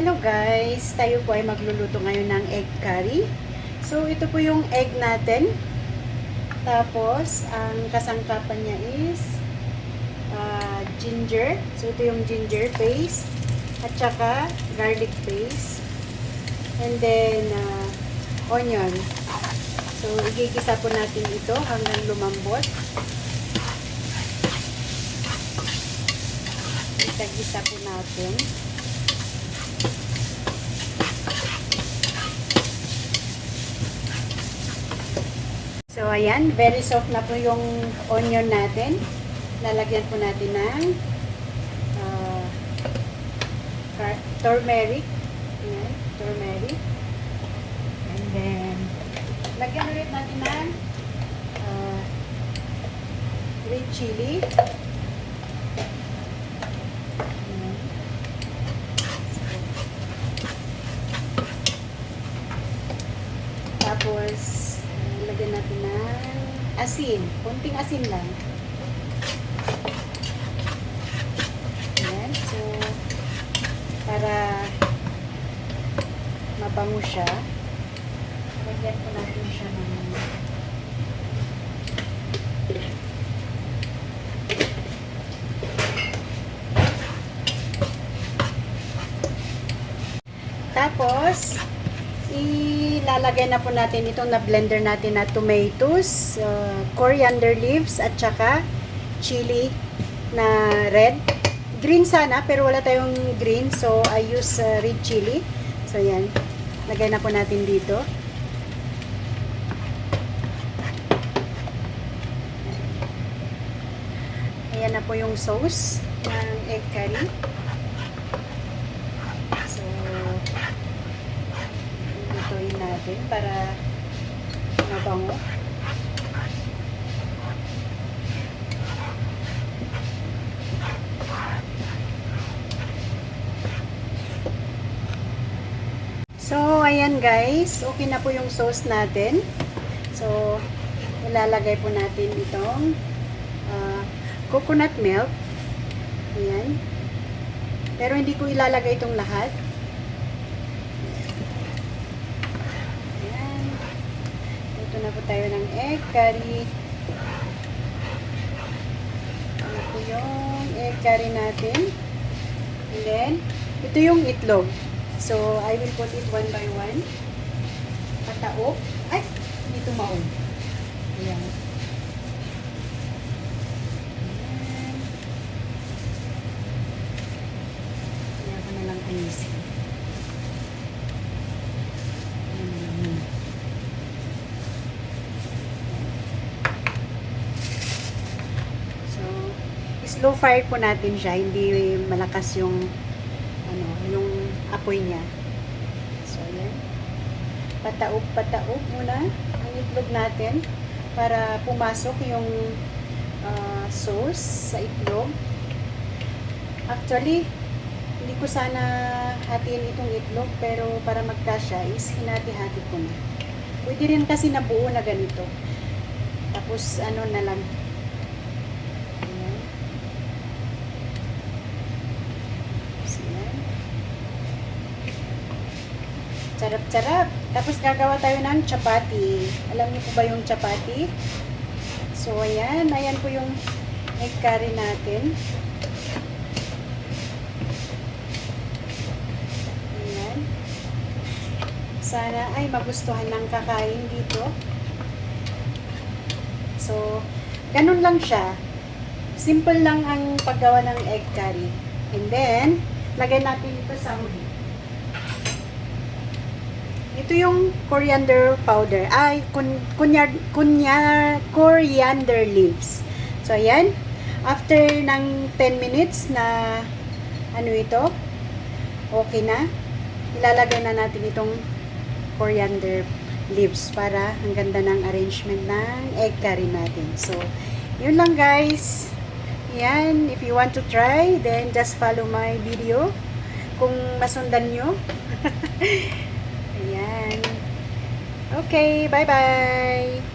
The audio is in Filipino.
Hello guys! Tayo po ay magluluto ngayon ng egg curry. So, ito po yung egg natin. Tapos, ang kasangkapan niya is ginger. So, ito yung ginger paste. At saka, garlic paste. And then, onion. So, igigisa po natin ito hanggang lumambot. Igisa po natin. So, ayan. Very soft na po yung onion natin. Lalagyan po natin ng turmeric. Ayan. Turmeric. And then, lagyan ulit natin ng red chili. Ayan. Tapos, lagyan natin ng asin. Kunting asin lang. Ayan. So, para mabango siya, lagyan po natin siya ng tapos, ilalagay na po natin itong na-blender natin na tomatoes, coriander leaves, at saka chili na red. Green sana, pero wala tayong green. So, I use red chili. So, yan. Lagay na po natin dito. Ayan na po yung sauce ng egg curry. Natin para mabango. So, ayan guys, okay na po yung sauce natin. So, ilalagay po natin itong coconut milk. Ayan. Pero hindi ko ilalagay itong lahat. Ito na po tayo ng egg curry. Ito po yung egg curry natin. And then, ito yung itlog. So, I will put it one by one. Pataok. Ay! Hindi tumaon. Ayan. Ayan ko na lang ayusin. Slow fire po natin siya, hindi malakas yung yung apoy niya. So, ayan. Pataok muna ang itlog natin para pumasok yung sauce sa itlog. Actually, hindi ko sana hatiin itong itlog, pero para magkasya is hinati-hati ko na. Pwede rin kasi na buo na ganito. Tapos, na lang. Sarap-sarap. Tapos gagawa tayo ng chapati. Alam niyo po ba yung chapati? So, ayan. Ayan po yung egg curry natin. Ayan. Sana ay magustuhan ng kakain dito. So, ganun lang siya. Simple lang ang paggawa ng egg curry. And then, lagay natin ito sa huli. Ito yung coriander powder. Ay, coriander leaves. So, ayan. After ng 10 minutes na ito, okay na. Ilalagay na natin itong coriander leaves para ang ganda ng arrangement ng egg curry natin. So, yun lang guys. Yan. If you want to try, then just follow my video. Kung masundan nyo. Ayan. Okay, bye-bye!